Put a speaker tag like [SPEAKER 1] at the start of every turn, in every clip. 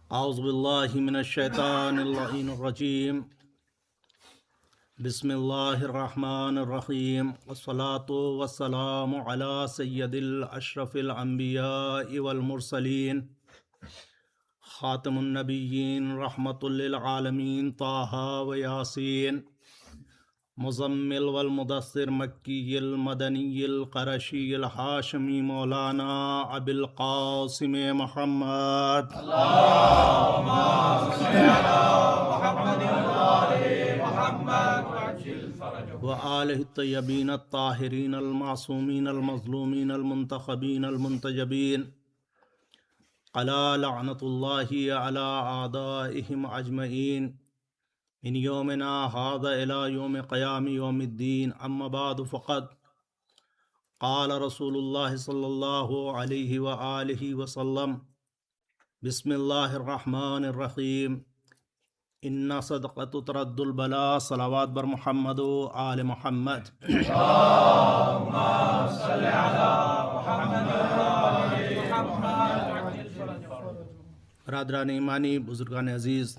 [SPEAKER 1] اعوذ باللہ من الشیطان اللعین الرجیم بسم اللہ الرحمن الرحیم والصلاة والسلام علی سید الاشرف الانبیاء والمرسلین خاتم النبیین رحمت للعالمین طٰہٰ و یاسین مزمل والمدثر مکی المدنی القرشی الہاشمی مولانا ابی القاسم محمد
[SPEAKER 2] اللہم صل علی محمد وآل محمد وعجل فرجهم
[SPEAKER 1] وآلہ الطیبین الطاہرین المعصومین المظلومین المنتخبین المنتجبین علی لعنۃ اللہ علی اعدائہم اجمعین من یومنا هذا الى یوم قیام یوم الدین اما بعد فقد قال رسول اللہ صلی اللہ علیہ وآلہ وسلم بسم اللہ الرحمن الرحیم ان صدقۃ ترد البلاء صلوات بر محمد و آل محمد
[SPEAKER 2] اللہم صل علی محمد وآل محمد وعجل فرجهم
[SPEAKER 1] برادران ایمانی، بزرگان عزیز،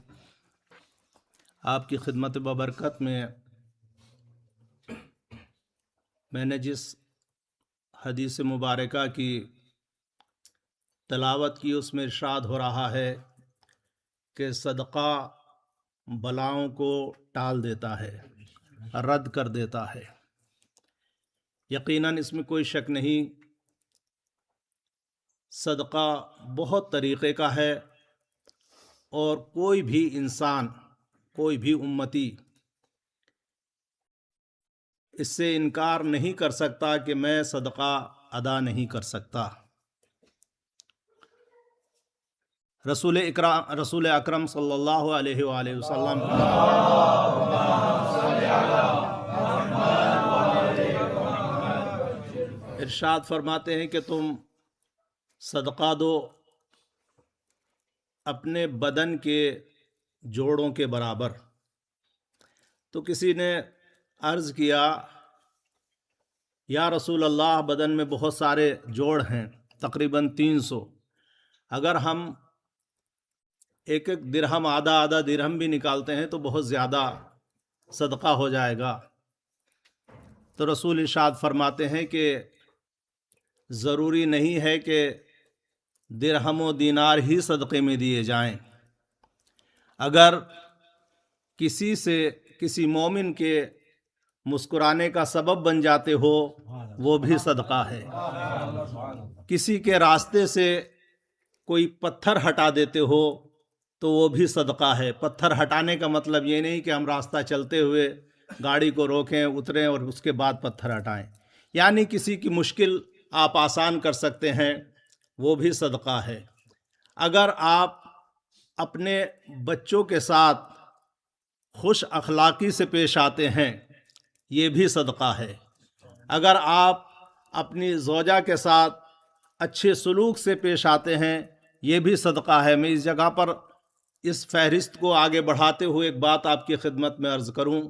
[SPEAKER 1] آپ کی خدمت ببرکت میں نے جس حدیث مبارکہ کی تلاوت کی اس میں ارشاد ہو رہا ہے کہ صدقہ بلاؤں کو ٹال دیتا ہے، رد کر دیتا ہے۔ یقیناً اس میں کوئی شک نہیں، صدقہ بہت طریقے کا ہے اور کوئی بھی انسان، کوئی بھی امتی اس سے انکار نہیں کر سکتا کہ میں صدقہ ادا نہیں کر سکتا۔ رسول اکرم صلی اللہ علیہ وآلہ وسلم ارشاد فرماتے ہیں کہ تم صدقہ دو اپنے بدن کے جوڑوں کے برابر۔ تو کسی نے عرض کیا، یا رسول اللہ، بدن میں بہت سارے جوڑ ہیں، تقریباً 300، اگر ہم ایک ایک درہم، آدھا درہم بھی نکالتے ہیں تو بہت زیادہ صدقہ ہو جائے گا۔ تو رسول ارشاد فرماتے ہیں کہ ضروری نہیں ہے کہ درہم و دینار ہی صدقے میں دیے جائیں، اگر کسی مومن کے مسکرانے کا سبب بن جاتے ہو وہ بھی صدقہ ہے۔ کسی کے راستے سے کوئی پتھر ہٹا دیتے ہو تو وہ بھی صدقہ ہے۔ پتھر ہٹانے کا مطلب یہ نہیں کہ ہم راستہ چلتے ہوئے گاڑی کو روکیں، اتریں اور اس کے بعد پتھر ہٹائیں، یعنی کسی کی مشکل آپ آسان کر سکتے ہیں، وہ بھی صدقہ ہے۔ اگر آپ اپنے بچوں کے ساتھ خوش اخلاقی سے پیش آتے ہیں، یہ بھی صدقہ ہے۔ اگر آپ اپنی زوجہ کے ساتھ اچھے سلوک سے پیش آتے ہیں، یہ بھی صدقہ ہے۔ میں اس جگہ پر اس فہرست کو آگے بڑھاتے ہوئے ایک بات آپ کی خدمت میں عرض کروں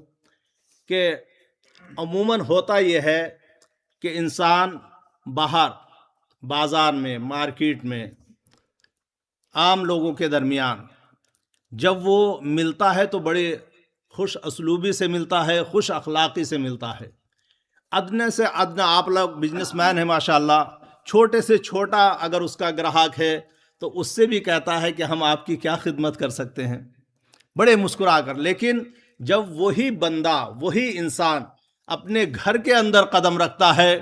[SPEAKER 1] کہ عموماً ہوتا یہ ہے کہ انسان باہر بازار میں، مارکیٹ میں، عام لوگوں کے درمیان جب وہ ملتا ہے تو بڑے خوش اسلوبی سے ملتا ہے، خوش اخلاقی سے ملتا ہے۔ ادنے سے ادنا، آپ لوگ بزنس مین ہیں ماشاءاللہ، چھوٹے سے چھوٹا اگر اس کا گراہک ہے تو اس سے بھی کہتا ہے کہ ہم آپ کی کیا خدمت کر سکتے ہیں، بڑے مسکرا کر۔ لیکن جب وہی بندہ، وہی انسان اپنے گھر کے اندر قدم رکھتا ہے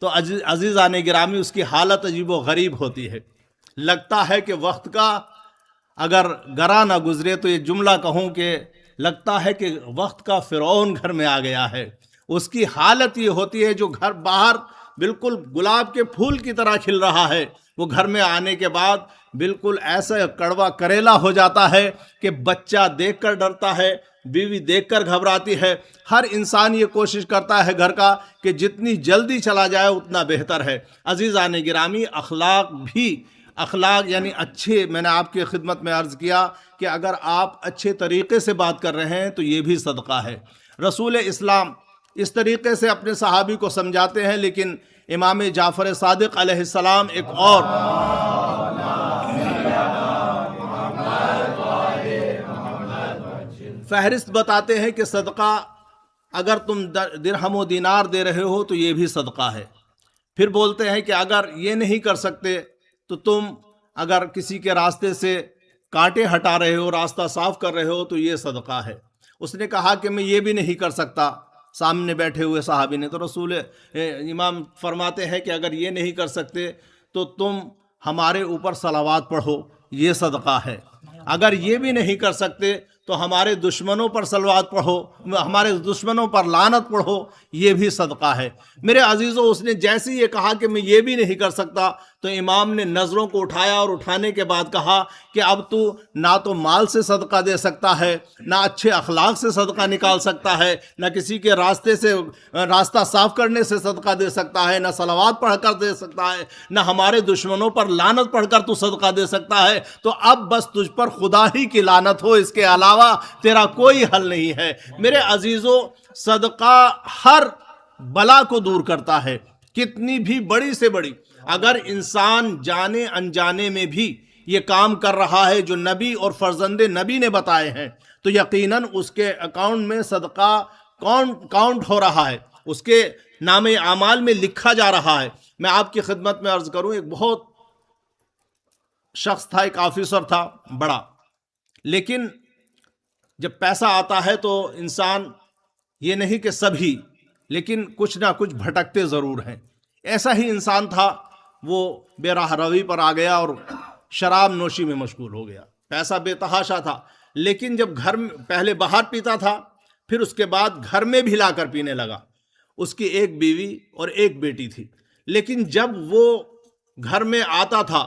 [SPEAKER 1] تو عزیزان گرامی اس کی حالت عجیب و غریب ہوتی ہے۔ لگتا ہے کہ وقت کا اگر گرا نہ گزرے تو یہ جملہ کہوں کہ لگتا ہے کہ وقت کا فرعون گھر میں آ گیا ہے۔ اس کی حالت یہ ہوتی ہے، جو گھر باہر بالکل گلاب کے پھول کی طرح کھل رہا ہے، وہ گھر میں آنے کے بعد بالکل ایسا کڑوا کریلا ہو جاتا ہے کہ بچہ دیکھ کر ڈرتا ہے، بیوی دیکھ کر گھبراتی ہے۔ ہر انسان یہ کوشش کرتا ہے گھر کا کہ جتنی جلدی چلا جائے اتنا بہتر ہے۔ عزیزان گرامی، اخلاق یعنی اچھے، میں نے آپ کی خدمت میں عرض کیا کہ اگر آپ اچھے طریقے سے بات کر رہے ہیں تو یہ بھی صدقہ ہے۔ رسول اسلام اس طریقے سے اپنے صحابی کو سمجھاتے ہیں، لیکن امام جعفر صادق علیہ السلام ایک اور فہرست بتاتے ہیں کہ صدقہ اگر تم درہم و دینار دے رہے ہو تو یہ بھی صدقہ ہے. پھر بولتے ہیں کہ اگر یہ نہیں کر سکتے تو تم اگر کسی کے راستے سے کانٹے ہٹا رہے ہو، راستہ صاف کر رہے ہو تو یہ صدقہ ہے. اس نے کہا کہ میں یہ بھی نہیں کر سکتا، سامنے بیٹھے ہوئے صحابی نے. تو امام فرماتے ہیں کہ اگر یہ نہیں کر سکتے تو تم ہمارے اوپر صلوات پڑھو، یہ صدقہ ہے. اگر یہ بھی نہیں کر سکتے تو ہمارے دشمنوں پر صلوات پڑھو، ہمارے دشمنوں پر لعنت پڑھو، یہ بھی صدقہ ہے. میرے عزیزو، اس نے جیسے یہ کہا کہ میں یہ بھی نہیں کر سکتا تو امام نے نظروں کو اٹھایا اور اٹھانے کے بعد کہا کہ اب تو نہ تو مال سے صدقہ دے سکتا ہے، نہ اچھے اخلاق سے صدقہ نکال سکتا ہے، نہ کسی کے راستے سے راستہ صاف کرنے سے صدقہ دے سکتا ہے، نہ صلوات پڑھ کر دے سکتا ہے، نہ ہمارے دشمنوں پر لعنت پڑھ کر تو صدقہ دے سکتا ہے. تو اب بس تجھ پر خدا ہی کی لعنت ہو، اس کے علاوہ تیرا کوئی حل نہیں ہے. میرے عزیزو، صدقہ ہر بلا کو دور کرتا ہے، کتنی بھی بڑی سے بڑی. اگر انسان جانے انجانے میں بھی یہ کام کر رہا ہے جو نبی اور فرزند نبی نے بتائے ہیں تو یقیناً اس کے اکاؤنٹ میں صدقہ کاؤنٹ ہو رہا ہے، اس کے نام اعمال میں لکھا جا رہا ہے. میں آپ کی خدمت میں عرض کروں، ایک بہت شخص تھا، ایک آفیسر تھا بڑا، لیکن جب پیسہ آتا ہے تو انسان یہ نہیں کہ سبھی، لیکن کچھ نہ کچھ بھٹکتے ضرور ہیں. ایسا ہی انسان تھا، وہ بے راہ روی پر آ گیا اور شراب نوشی میں مشغول ہو گیا. پیسہ بے تحاشا تھا، لیکن جب گھر میں پہلے باہر پیتا تھا، پھر اس کے بعد گھر میں بھی لا کر پینے لگا. اس کی ایک بیوی اور ایک بیٹی تھی، لیکن جب وہ گھر میں آتا تھا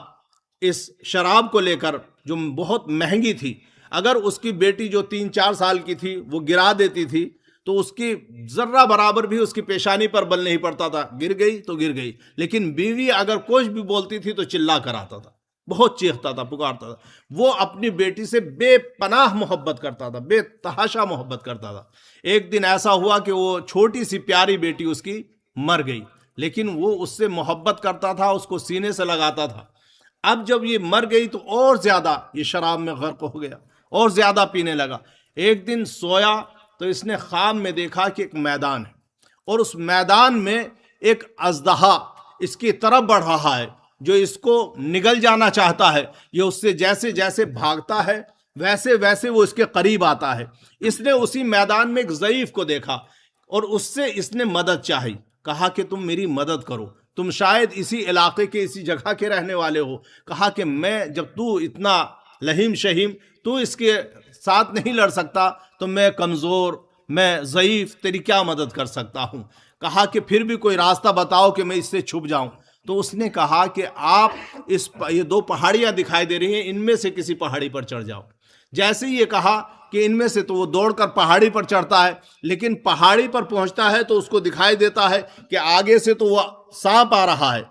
[SPEAKER 1] اس شراب کو لے کر جو بہت مہنگی تھی، اگر اس کی بیٹی جو 3-4 سال کی تھی وہ گرا دیتی تھی تو اس کی ذرہ برابر بھی اس کی پیشانی پر بل نہیں پڑتا تھا، گر گئی تو گر گئی. لیکن بیوی اگر کچھ بھی بولتی تھی تو چلا کر آتا تھا، بہت چیختا تھا، پکارتا تھا. وہ اپنی بیٹی سے بے پناہ محبت کرتا تھا، بے تحاشا محبت کرتا تھا. ایک دن ایسا ہوا کہ وہ چھوٹی سی پیاری بیٹی اس کی مر گئی، لیکن وہ اس سے محبت کرتا تھا، اس کو سینے سے لگاتا تھا. اب جب یہ مر گئی تو اور زیادہ یہ شراب میں غرق ہو گیا اور زیادہ پینے لگا. ایک دن سویا تو اس نے خواب میں دیکھا کہ ایک میدان ہے اور اس میدان میں ایک اژدہا اس کی طرف بڑھ رہا ہے جو اس کو نگل جانا چاہتا ہے. یہ اس سے جیسے جیسے بھاگتا ہے ویسے ویسے وہ اس کے قریب آتا ہے. اس نے اسی میدان میں ایک ضعیف کو دیکھا اور اس سے اس نے مدد چاہی. کہا کہ تم میری مدد کرو، تم شاید اسی علاقے کے اسی جگہ کے رہنے والے ہو. کہا کہ میں جب تو اتنا لہیم شہیم، تو اس کے ساتھ نہیں لڑ سکتا تو میں کمزور، میں ضعیف، تیری کیا مدد کر سکتا ہوں. کہا کہ پھر بھی کوئی راستہ بتاؤ کہ میں اس سے چھپ جاؤں. تو اس نے کہا کہ آپ یہ 2 پہاڑیاں دکھائی دے رہی ہیں، ان میں سے کسی پہاڑی پر چڑھ جاؤ. جیسے ہی یہ کہا کہ ان میں سے، تو وہ دوڑ کر پہاڑی پر چڑھتا ہے. لیکن پہاڑی پر پہنچتا ہے تو اس کو دکھائی دیتا ہے کہ آگے سے تو وہ سانپ آ رہا ہے،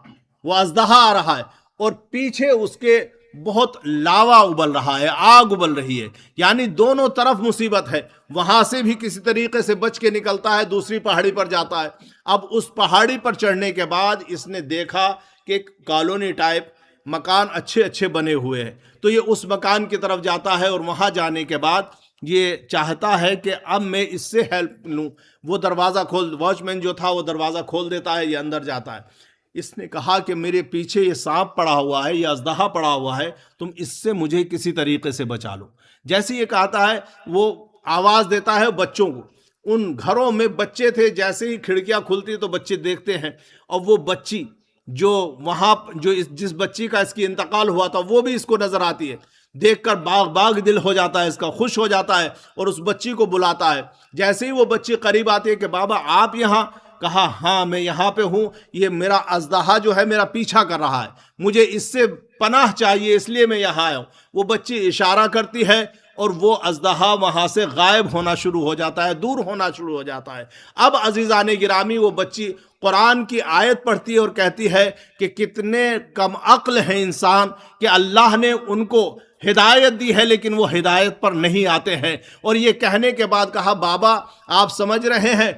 [SPEAKER 1] وہ اژدہا آ رہا ہے، اور پیچھے اس کے بہت لاوا ابل رہا ہے، آگ ابل رہی ہے. یعنی دونوں طرف مصیبت ہے. وہاں سے بھی کسی طریقے سے بچ کے نکلتا ہے، دوسری پہاڑی پر جاتا ہے. اب اس پہاڑی پر چڑھنے کے بعد اس نے دیکھا کہ ایک کالونی ٹائپ مکان اچھے اچھے بنے ہوئے ہیں. تو یہ اس مکان کی طرف جاتا ہے اور وہاں جانے کے بعد یہ چاہتا ہے کہ اب میں اس سے ہیلپ لوں. وہ دروازہ واچ مین جو تھا وہ دروازہ کھول دیتا ہے، یہ اندر جاتا ہے. اس نے کہا کہ میرے پیچھے یہ سانپ پڑا ہوا ہے، یہ اژدہا پڑا ہوا ہے، تم اس سے مجھے کسی طریقے سے بچا لو. جیسے یہ کہتا ہے وہ آواز دیتا ہے بچوں کو. ان گھروں میں بچے تھے، جیسے ہی کھڑکیاں کھلتی تو بچے دیکھتے ہیں، اور وہ بچی جو وہاں جس بچی کا اس کی انتقال ہوا تھا وہ بھی اس کو نظر آتی ہے. دیکھ کر باغ دل ہو جاتا ہے اس کا، خوش ہو جاتا ہے اور اس بچی کو بلاتا ہے. جیسے ہی وہ بچی قریب آتی ہے کہ بابا آپ یہاں؟ کہا ہاں میں یہاں پہ ہوں، یہ میرا اژدہا جو ہے میرا پیچھا کر رہا ہے، مجھے اس سے پناہ چاہیے، اس لیے میں یہاں آیا ہوں. وہ بچی اشارہ کرتی ہے اور وہ اژدہا وہاں سے غائب ہونا شروع ہو جاتا ہے، دور ہونا شروع ہو جاتا ہے. اب عزیزان گرامی، وہ بچی قرآن کی آیت پڑھتی ہے اور کہتی ہے کہ کتنے کم عقل ہیں انسان کہ اللہ نے ان کو ہدایت دی ہے لیکن وہ ہدایت پر نہیں آتے ہیں. اور یہ کہنے کے بعد کہا بابا آپ سمجھ رہے ہیں؟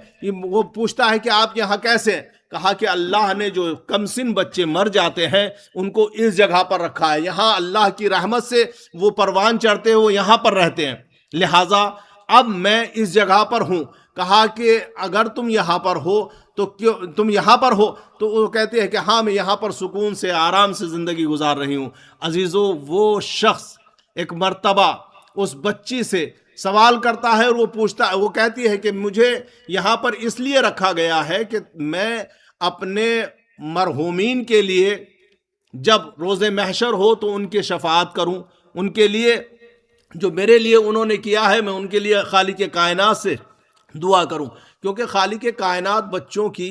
[SPEAKER 1] وہ پوچھتا ہے کہ آپ یہاں کیسے ہیں؟ کہا کہ اللہ نے جو کمسن بچے مر جاتے ہیں ان کو اس جگہ پر رکھا ہے، یہاں اللہ کی رحمت سے وہ پروان چڑھتے ہیں، وہ یہاں پر رہتے ہیں. لہٰذا اب میں اس جگہ پر ہوں. کہا کہ اگر تم یہاں پر ہو تو کیوں تم یہاں پر ہو؟ تو وہ کہتے ہیں کہ ہاں میں یہاں پر سکون سے آرام سے زندگی گزار رہی ہوں. عزیزو وہ شخص ایک مرتبہ اس بچی سے سوال کرتا ہے اور وہ پوچھتا ہے، وہ کہتی ہے کہ مجھے یہاں پر اس لیے رکھا گیا ہے کہ میں اپنے مرحومین کے لیے جب روز محشر ہو تو ان کی شفاعت کروں، ان کے لیے جو میرے لیے انہوں نے کیا ہے میں ان کے لیے خالق کائنات سے دعا کروں. کیونکہ خالق کائنات بچوں کی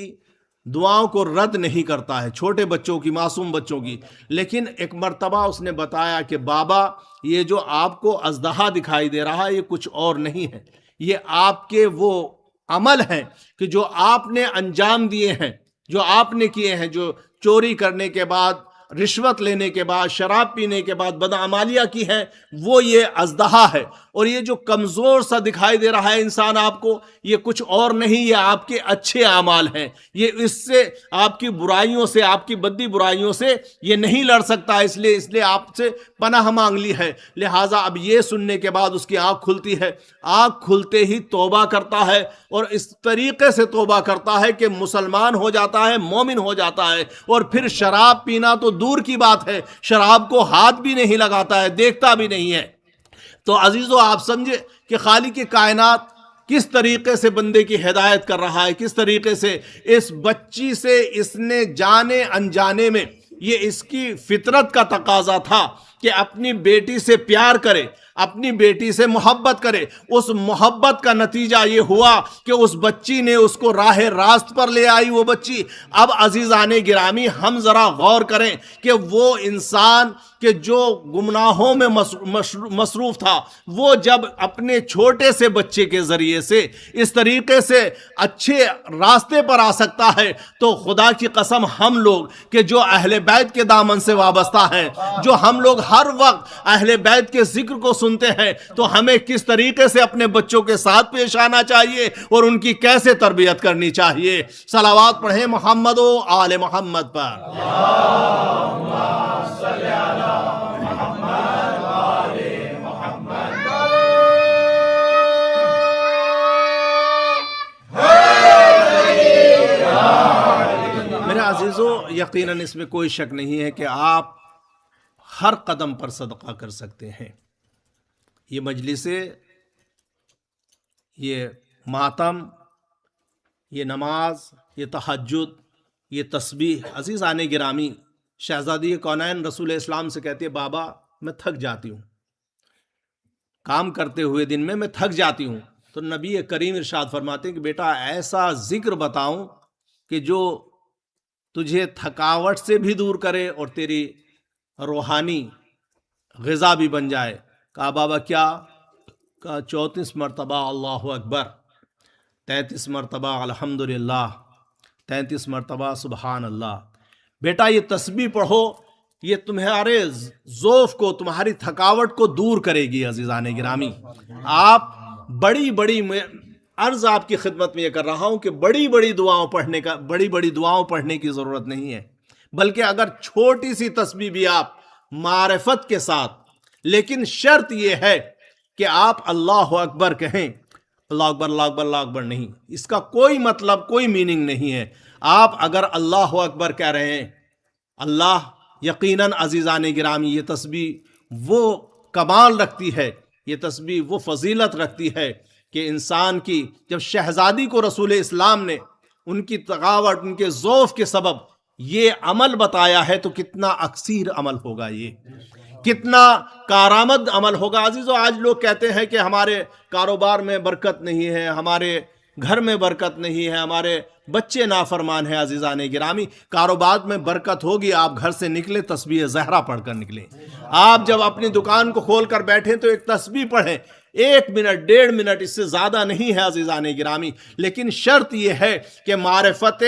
[SPEAKER 1] دعاؤں کو رد نہیں کرتا ہے، چھوٹے بچوں کی، معصوم بچوں کی. لیکن ایک مرتبہ اس نے بتایا کہ بابا یہ جو آپ کو اژدہا دکھائی دے رہا ہے یہ کچھ اور نہیں ہے، یہ آپ کے وہ عمل ہیں کہ جو آپ نے انجام دیے ہیں، جو آپ نے کیے ہیں، جو چوری کرنے کے بعد، رشوت لینے کے بعد، شراب پینے کے بعد بدعمالیاں کی ہیں، وہ یہ اژدہا ہے. اور یہ جو کمزور سا دکھائی دے رہا ہے انسان آپ کو، یہ کچھ اور نہیں، یہ آپ کے اچھے اعمال ہیں. یہ اس سے آپ کی برائیوں سے، آپ کی بدی برائیوں سے یہ نہیں لڑ سکتا، اس لیے آپ سے پناہ مانگ لی ہے. لہٰذا اب یہ سننے کے بعد اس کی آنکھ کھلتی ہے. آنکھ کھلتے ہی توبہ کرتا ہے اور اس طریقے سے توبہ کرتا ہے کہ مسلمان ہو جاتا ہے، مومن ہو جاتا ہے. اور پھر شراب پینا تو دور کی بات ہے، شراب کو ہاتھ بھی نہیں لگاتا ہے، دیکھتا بھی نہیں ہے. تو عزیزو آپ سمجھے کہ خالق کائنات کس طریقے سے بندے کی ہدایت کر رہا ہے، کس طریقے سے اس بچی سے اس نے جانے انجانے میں، یہ اس کی فطرت کا تقاضا تھا کہ اپنی بیٹی سے پیار کرے، اپنی بیٹی سے محبت کرے. اس محبت کا نتیجہ یہ ہوا کہ اس بچی نے اس کو راہ راست پر لے آئی وہ بچی. اب عزیزان گرامی ہم ذرا غور کریں کہ وہ انسان کہ جو گمناہوں میں مصروف تھا، وہ جب اپنے چھوٹے سے بچے کے ذریعے سے اس طریقے سے اچھے راستے پر آ سکتا ہے، تو خدا کی قسم ہم لوگ کہ جو اہل بیت کے دامن سے وابستہ ہیں، جو ہم لوگ ہر وقت اہل بیت کے ذکر کو سنتے ہیں، تو ہمیں کس طریقے سے اپنے بچوں کے ساتھ پیش آنا چاہیے اور ان کی کیسے تربیت کرنی چاہیے. صلوات پڑھیں محمد و آل محمد پر. میرے عزیزو یقیناً اس میں کوئی شک نہیں ہے کہ آپ ہر قدم پر صدقہ کر سکتے ہیں. یہ مجلسیں، یہ ماتم، یہ نماز، یہ تہجد، یہ تسبیح. عزیزان گرامی، شہزادی کونین رسول اسلام سے کہتے ہیں بابا میں تھک جاتی ہوں، کام کرتے ہوئے دن میں تھک جاتی ہوں. تو نبی کریم ارشاد فرماتے ہیں کہ بیٹا ایسا ذکر بتاؤں کہ جو تجھے تھکاوٹ سے بھی دور کرے اور تیری روحانی غذا بھی بن جائے. کہا بابا کیا؟ کہا 34 مرتبہ اللہ اکبر، 33 مرتبہ الحمدللہ، 33 مرتبہ سبحان اللہ. بیٹا یہ تسبیح پڑھو، یہ تمہارے ضعف کو، تمہاری تھکاوٹ کو دور کرے گی. عزیزان گرامی، آپ بڑی عرض آپ کی خدمت میں یہ کر رہا ہوں کہ بڑی دعاؤں پڑھنے کی ضرورت نہیں ہے، بلکہ اگر چھوٹی سی تسبیح بھی آپ معرفت کے ساتھ، لیکن شرط یہ ہے کہ آپ اللہ اکبر کہیں. اللہ اکبر اللہ اکبر اللہ اکبر نہیں، اس کا کوئی مطلب، کوئی میننگ نہیں ہے. آپ اگر اللہ اکبر کہہ رہے ہیں، اللہ یقیناً عزیزان گرامی یہ تسبیح وہ کمال رکھتی ہے، یہ تسبیح وہ فضیلت رکھتی ہے کہ انسان کی، جب شہزادی کو رسول اسلام نے ان کی تھکاوٹ، ان کے ضعف کے سبب یہ عمل بتایا ہے، تو کتنا اکثیر عمل ہوگا، یہ کتنا کارآمد عمل ہوگا. عزیزو آج لوگ کہتے ہیں کہ ہمارے کاروبار میں برکت نہیں ہے، ہمارے گھر میں برکت نہیں ہے، ہمارے بچے نافرمان ہیں. عزیزان گرامی، کاروبار میں برکت ہوگی، آپ گھر سے نکلے تسبیح زہرا پڑھ کر نکلیں. آپ جب اپنی دکان کو کھول کر بیٹھیں تو ایک تسبیح پڑھیں، 1 منٹ 1.5 منٹ، اس سے زیادہ نہیں ہے. عزیزان گرامی، لیکن شرط یہ ہے کہ معرفت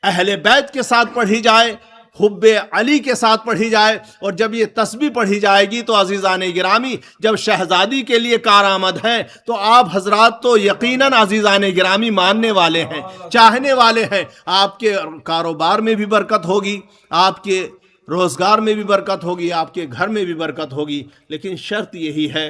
[SPEAKER 1] اہل بیت کے ساتھ پڑھی جائے، حب علی کے ساتھ پڑھی جائے. اور جب یہ تسبیح پڑھی جائے گی تو عزیزان گرامی، جب شہزادی کے لیے کارآمد ہیں، تو آپ حضرات تو یقیناً عزیزان گرامی ماننے والے ہیں، چاہنے والے ہیں. آپ کے کاروبار میں بھی برکت ہوگی، آپ کے روزگار میں بھی برکت ہوگی، آپ کے گھر میں بھی برکت ہوگی. لیکن شرط یہی ہے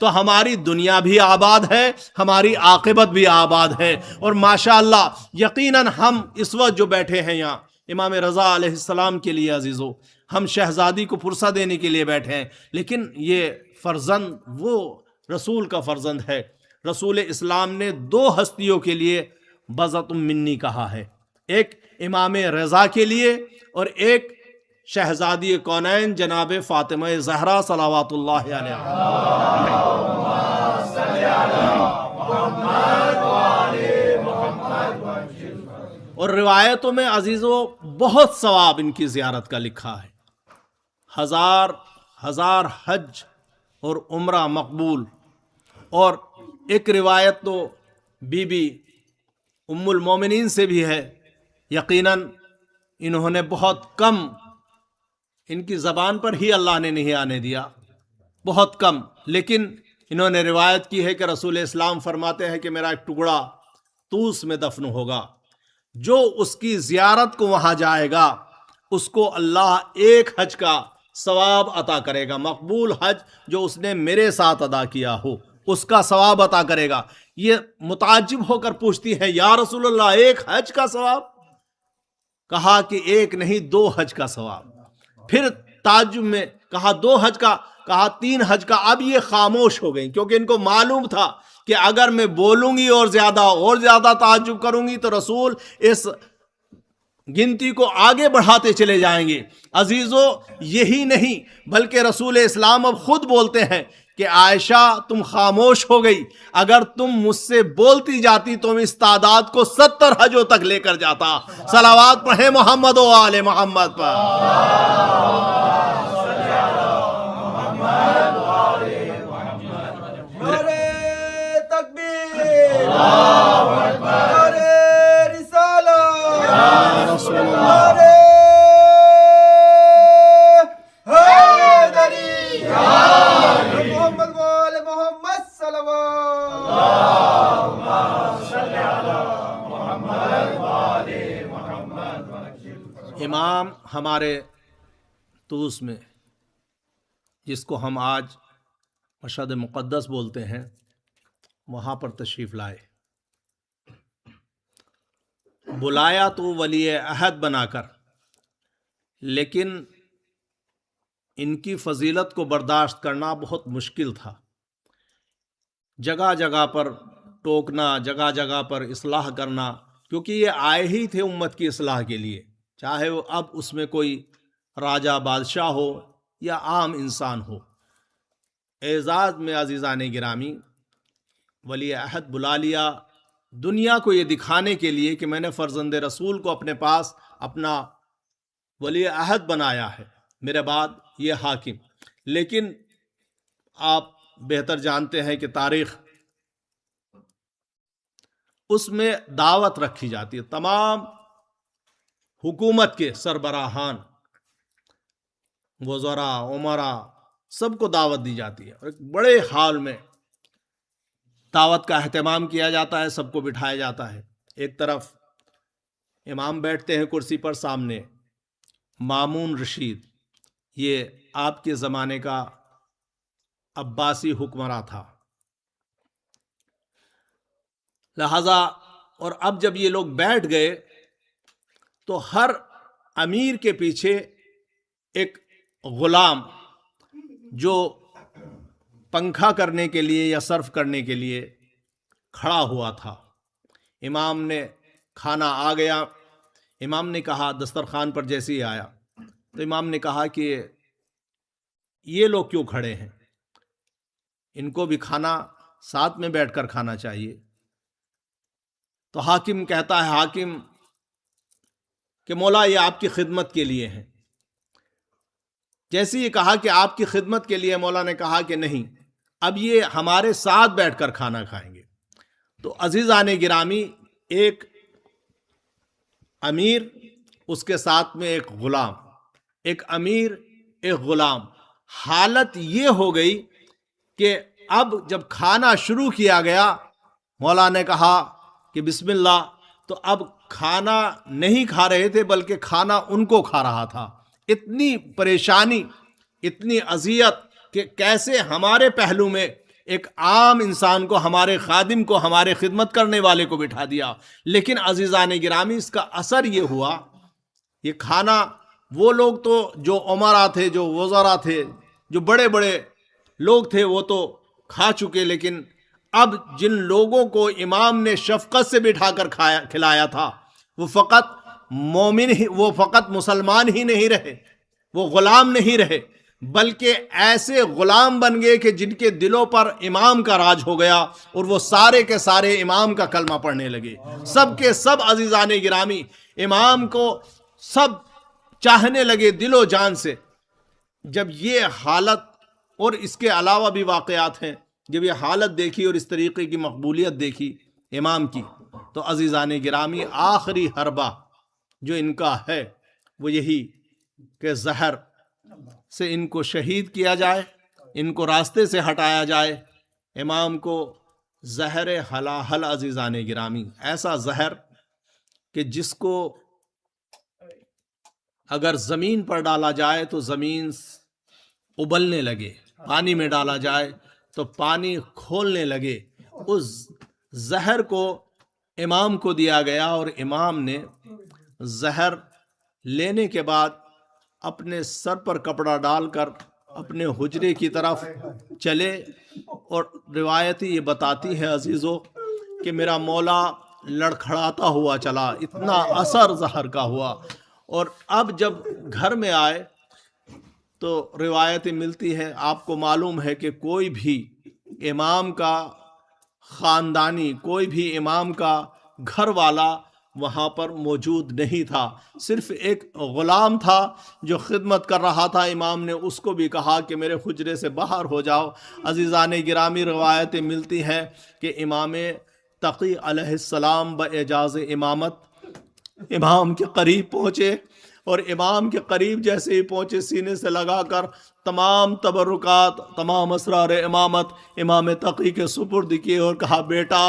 [SPEAKER 1] تو ہماری دنیا بھی آباد ہے، ہماری عاقبت بھی آباد ہے۔ اور ماشاءاللہ یقیناً ہم اس وقت جو بیٹھے ہیں یہاں امام رضا علیہ السلام کے لیے عزیزو، ہم شہزادی کو پرسہ دینے کے لیے بیٹھے ہیں، لیکن یہ فرزند وہ رسول کا فرزند ہے۔ رسول اسلام نے 2 ہستیوں کے لیے بضعۃ منی کہا ہے، ایک امام رضا کے لیے اور ایک شہزادی کونین جناب فاطمہ زہرا صلوات اللہ علیہا۔ اور روایتوں میں عزیزو بہت ثواب ان کی زیارت کا لکھا ہے، ہزار حج اور عمرہ مقبول۔ اور ایک روایت تو بی بی ام المومنین سے بھی ہے، یقیناً انہوں نے بہت کم، ان کی زبان پر ہی اللہ نے نہیں آنے دیا، بہت کم، لیکن انہوں نے روایت کی ہے کہ رسول اسلام فرماتے ہیں کہ میرا ایک ٹکڑا طوس میں دفن ہوگا، جو اس کی زیارت کو وہاں جائے گا اس کو اللہ ایک حج کا ثواب عطا کرے گا، مقبول حج جو اس نے میرے ساتھ ادا کیا ہو اس کا ثواب عطا کرے گا۔ یہ متعجب ہو کر پوچھتی ہے یا رسول اللہ ایک حج کا ثواب؟ کہا کہ ایک نہیں 2 حج کا ثواب۔ پھر تعجب میں کہا 2 حج کا، کہا 3 حج کا۔ اب یہ خاموش ہو گئی کیونکہ ان کو معلوم تھا کہ اگر میں بولوں گی اور زیادہ تعجب کروں گی تو رسول اس گنتی کو آگے بڑھاتے چلے جائیں گے۔ عزیزو یہی نہیں بلکہ رسول اسلام اب خود بولتے ہیں کہ عائشہ تم خاموش ہو گئی، اگر تم مجھ سے بولتی جاتی تو میں اس تعداد کو 70 حجوں تک لے کر جاتا۔ صلوات پڑھیں محمد و آل محمد پر۔
[SPEAKER 2] نعرے تکبیر، نعرے رسالت، نعرے حیدری، محمد و آل محمد صلوات۔
[SPEAKER 1] امام ہمارے طوس میں، جس کو ہم آج مشہد مقدس بولتے ہیں، وہاں پر تشریف لائے، بلایا تو ولی عہد بنا کر، لیکن ان کی فضیلت کو برداشت کرنا بہت مشکل تھا۔ جگہ جگہ پر ٹوکنا، جگہ جگہ پر اصلاح کرنا، کیونکہ یہ آئے ہی تھے امت کی اصلاح کے لیے، چاہے وہ اب اس میں کوئی راجہ بادشاہ ہو یا عام انسان ہو۔ اعزاز میں عزیزان گرامی، ولی عہد بلا لیا دنیا کو یہ دکھانے کے لیے کہ میں نے فرزند رسول کو اپنے پاس اپنا ولی عہد بنایا ہے، میرے بعد یہ حاکم۔ لیکن آپ بہتر جانتے ہیں کہ تاریخ، اس میں دعوت رکھی جاتی ہے، تمام حکومت کے سربراہان، وزراء، عمراء، سب کو دعوت دی جاتی ہے، اور ایک بڑے ہال میں دعوت کا اہتمام کیا جاتا ہے، سب کو بٹھایا جاتا ہے۔ ایک طرف امام بیٹھتے ہیں کرسی پر، سامنے مامون رشید، یہ آپ کے زمانے کا عباسی حکمراں تھا، لہذا اور اب جب یہ لوگ بیٹھ گئے تو ہر امیر کے پیچھے ایک غلام جو پنکھا کرنے کے لیے یا صرف کرنے کے لیے کھڑا ہوا تھا۔ امام نے کھانا آ گیا، امام نے کہا، دسترخوان پر جیسے ہی آیا تو امام نے کہا کہ یہ لوگ کیوں کھڑے ہیں، ان کو بھی کھانا ساتھ میں بیٹھ کر کھانا چاہیے۔ تو حاکم کہتا ہے، حاکم کہ مولا یہ آپ کی خدمت کے لیے ہیں۔ جیسے یہ کہا کہ آپ کی خدمت کے لیے، مولا نے کہا کہ نہیں، اب یہ ہمارے ساتھ بیٹھ کر کھانا کھائیں گے۔ تو عزیزان گرامی، ایک امیر، اس کے ساتھ میں ایک غلام، ایک امیر ایک غلام، حالت یہ ہو گئی کہ اب جب کھانا شروع کیا گیا، مولا نے کہا کہ بسم اللہ، تو اب کھانا نہیں کھا رہے تھے بلکہ کھانا ان کو کھا رہا تھا۔ اتنی پریشانی، اتنی اذیت کہ کیسے ہمارے پہلو میں ایک عام انسان کو، ہمارے خادم کو، ہمارے خدمت کرنے والے کو بٹھا دیا. لیکن عزیزان گرامی اس کا اثر یہ ہوا، یہ کھانا وہ لوگ تو جو عمرا تھے، جو وزراء تھے، جو بڑے بڑے لوگ تھے وہ تو کھا چکے، لیکن اب جن لوگوں کو امام نے شفقت سے بٹھا کر کھلایا تھا وہ فقط مومن ہی، وہ فقط مسلمان ہی نہیں رہے، وہ غلام نہیں رہے، بلکہ ایسے غلام بن گئے کہ جن کے دلوں پر امام کا راج ہو گیا اور وہ سارے کے سارے امام کا کلمہ پڑھنے لگے. سب کے سب عزیزان گرامی امام کو سب چاہنے لگے دل و جان سے. جب یہ حالت، اور اس کے علاوہ بھی واقعات ہیں، جب یہ حالت دیکھی اور اس طریقے کی مقبولیت دیکھی امام کی، تو عزیزان گرامی آخری حربہ جو ان کا ہے وہ یہی کہ زہر سے ان کو شہید کیا جائے، ان کو راستے سے ہٹایا جائے. امام کو زہر ہلاہل عزیزان گرامی، ایسا زہر کہ جس کو اگر زمین پر ڈالا جائے تو زمین ابلنے لگے، پانی میں ڈالا جائے تو پانی کھولنے لگے. اس زہر کو امام کو دیا گیا اور امام نے زہر لینے کے بعد اپنے سر پر کپڑا ڈال کر اپنے حجرے کی طرف چلے. اور روایتی یہ بتاتی ہے عزیزو کہ میرا مولا لڑکھڑاتا ہوا چلا، اتنا اثر زہر کا ہوا. اور اب جب گھر میں آئے تو روایتیں ملتی ہے، آپ کو معلوم ہے کہ کوئی بھی امام کا خاندانی، کوئی بھی امام کا گھر والا وہاں پر موجود نہیں تھا. صرف ایک غلام تھا جو خدمت کر رہا تھا. امام نے اس کو بھی کہا کہ میرے حجرے سے باہر ہو جاؤ. عزیزان گرامی روایتیں ملتی ہیں کہ امام تقی علیہ السلام باعجاز امامت امام کے قریب پہنچے، اور امام کے قریب جیسے ہی پہنچے سینے سے لگا کر تمام تبرکات، تمام اسرار امامت امام تقی کے سپرد کیے اور کہا بیٹا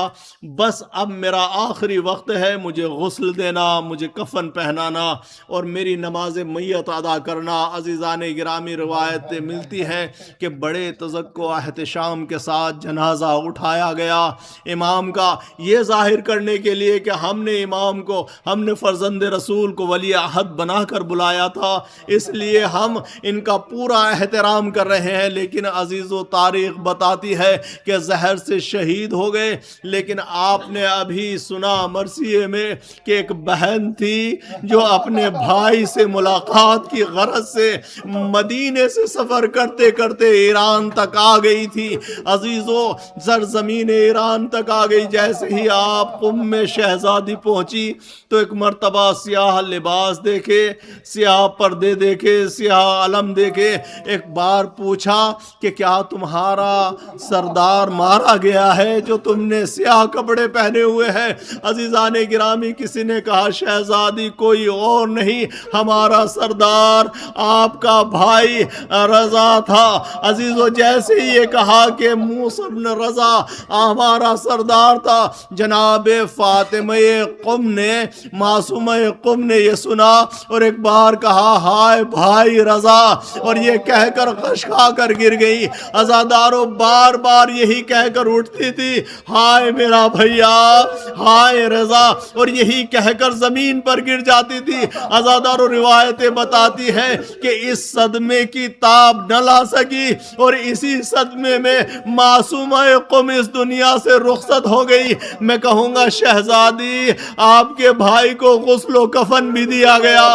[SPEAKER 1] بس اب میرا آخری وقت ہے، مجھے غسل دینا، مجھے کفن پہنانا اور میری نماز میت ادا کرنا. عزیزان گرامی روایتیں ملتی ہیں کہ بڑے تذکر و احتشام کے ساتھ جنازہ اٹھایا گیا امام کا، یہ ظاہر کرنے کے لیے کہ ہم نے امام کو، ہم نے فرزند رسول کو ولی عہد بنا کر بلایا تھا، اس لیے ہم ان کا پورا احترام کر رہے ہیں. لیکن عزیزو تاریخ بتاتی ہے کہ زہر سے شہید ہو گئے. لیکن آپ نے ابھی سنا مرثیے میں کہ ایک بہن تھی جو اپنے بھائی سے ملاقات کی غرض سے مدینے سے سفر کرتے کرتے ایران تک آ گئی تھی. عزیزو سرزمین ایران تک آ گئی. جیسے ہی آپ قم میں شہزادی پہنچی تو ایک مرتبہ سیاہ لباس دیکھے، سیاہ پردے دیکھے، سیاہ علم دیکھے. ایک بار پوچھا کہ کیا تمہارا سردار مارا گیا ہے جو تم نے سیاہ کپڑے پہنے ہوئے ہیں؟ عزیزان گرامی کسی نے کہا شہزادی کوئی اور نہیں، ہمارا سردار آپ کا بھائی رضا تھا. عزیزو جیسے ہی یہ کہا کہ موسیٰ بن رضا ہمارا سردار تھا، جناب فاطمہ قم نے، معصومہ قم نے یہ سنا اور ایک بار کہا ہائے بھائی رضا، اور یہ کہہ کر خشخا کر گر گئی. عزادارو بار بار یہی کہہ کر اٹھتی تھی ہائے میرا بھیا، ہائے رضا، اور یہی کہہ کر زمین پر گر جاتی تھی. عزادارو روایتیں بتاتی ہیں کہ اس صدمے کی تاب نہ لا سکی اور اسی صدمے میں معصومہ قم اس دنیا سے رخصت ہو گئی. میں کہوں گا شہزادی آپ کے بھائی کو غسل و کفن بھی دیا گیا،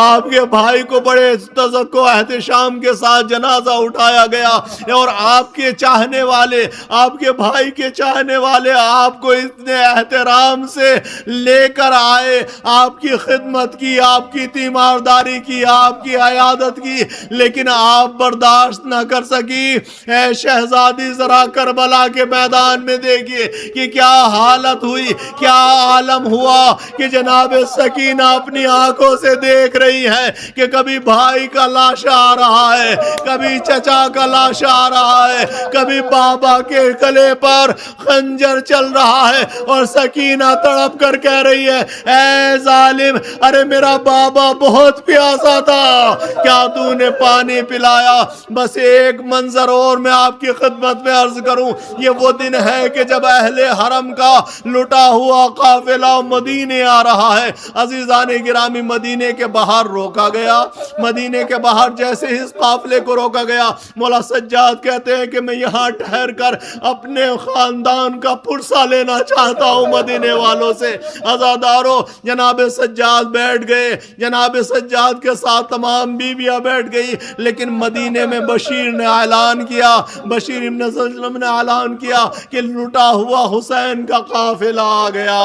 [SPEAKER 1] آپ کے بھائی کو بڑے تذکر و احتشام کے ساتھ جنازہ اٹھایا گیا، اور آپ کے چاہنے والے، آپ کے بھائی کے چاہنے والے آپ کو اتنے احترام سے لے کر آئے، آپ کی خدمت کی، آپ کی تیمارداری کی، آپ کی عیادت کی، لیکن آپ برداشت نہ کر سکی. اے شہزادی ذرا کربلا کے میدان میں دیکھیے کہ کیا حالت ہوئی، کیا عالم ہوا کہ جناب سکینہ اپنی آنکھوں سے دیکھ رہی ہے کہ کبھی بھائی کا لاش آ رہا ہے، کبھی چچا کا لاش آ رہا ہے، کبھی بابا کے گلے پر خنجر چل رہا ہے، اور سکینہ تڑپ کر کہہ رہی ہے اے ظالم، ارے میرا بابا بہت پیاسا تھا، کیا تو نے پانی پلایا؟ بس ایک منظر اور میں آپ کی خدمت میں عرض کروں، یہ وہ دن ہے کہ جب اہل حرم کا لٹا ہوا قافلہ مدینے آ رہا ہے۔ عزیزان گرامی، مدینے کے باہر روکا گیا، مدینے کے باہر جیسے ہی اس قافلے کو روکا گیا، مولا سجاد کہتے ہیں کہ میں یہاں ٹھہر کر اپنے خاندان کا پرسہ لینا چاہتا ہوں مدینے والوں سے۔ عزادارو، جناب سجاد بیٹھ گئے، جناب سجاد کے ساتھ تمام بیویاں بیٹھ گئی، لیکن مدینے میں بشیر نے اعلان کیا، بشیر ابن سلم نے اعلان کیا کہ لٹا ہوا حسین کا قافلہ آ گیا۔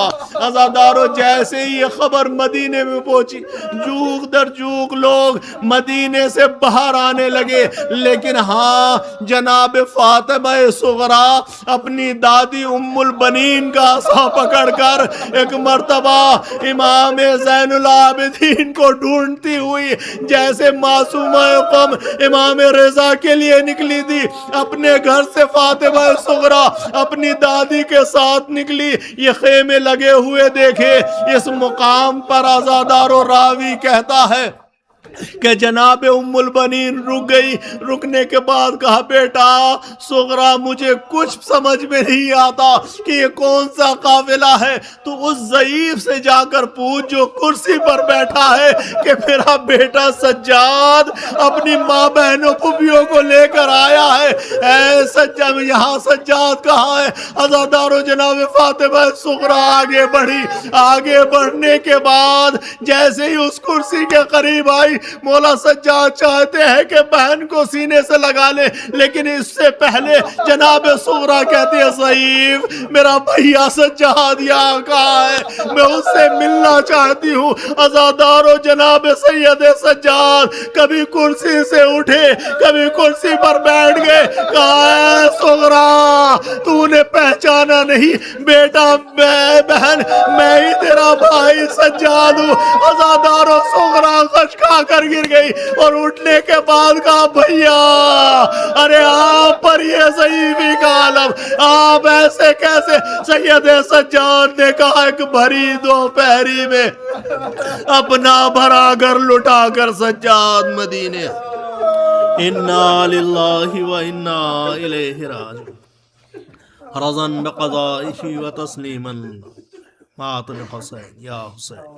[SPEAKER 1] عزادارو، جیسے ہی یہ خبر مدینے میں پہنچی، جوک در جوک لوگ مدینے سے باہر آنے لگے، لیکن ہاں جناب فاطمہ صغریٰ اپنی دادی ام البنین کا عصا پکڑ کر ایک مرتبہ امام زین العابدین کو ڈھونڈتی ہوئی جیسے معصومہ قم امام رضا کے لیے نکلی تھی، اپنے گھر سے فاطمہ صغریٰ اپنی دادی کے ساتھ نکلی۔ یہ خیمے لگے ہوئے دیکھے، اس مقام پر عزادار و راوی کہتا ہے کہ جناب ام البنین رک گئی، رکنے کے بعد کہا بیٹا صغریٰ، مجھے کچھ سمجھ میں نہیں آتا کہ یہ کون سا قافلہ ہے، تو اس ضعیف سے جا کر پوچھ جو کرسی پر بیٹھا ہے کہ میرا بیٹا سجاد اپنی ماں بہنوں پھوپھیوں کو لے کر آیا ہے۔ اے سجاد، یہاں سجاد کہاں ہے؟ عزادارو، جناب فاطمہ صغریٰ آگے بڑھی، آگے بڑھنے کے بعد جیسے ہی اس کرسی کے قریب آئی، مولا سجاد چاہتے ہیں کہ بہن کو سینے سے لگا لے، لیکن اس سے پہلے جناب صغریٰ کہتی ہے ضعیف، میرا بھیا سجاد یہاں کہاں ہے؟ میں اس سے ملنا چاہتی ہوں۔ عزادارو، جناب سید سجاد کبھی کرسی سے اٹھے، کبھی کرسی پر بیٹھ گئے، کہا اے صغریٰ، تو نے پہچانا نہیں بیٹا، میں بہن، میں ہی تیرا بھائی سجاد ہوں۔ عزادارو، صغریٰ خش کھا کر گر گئی اور اٹھنے کے بعد کہا بھیا، ارے آپ پر یہ ضعیفی کا عالم، آپ ایسے کیسے؟ سید سجاد نے کہا ایک بھری دوپہری میں اپنا بھرا گھر لٹا کر سجاد مدینے، انا للہ و انا الیہ راجعون، رضا بقضائہ و تسلیما مات الحسین یا حسین۔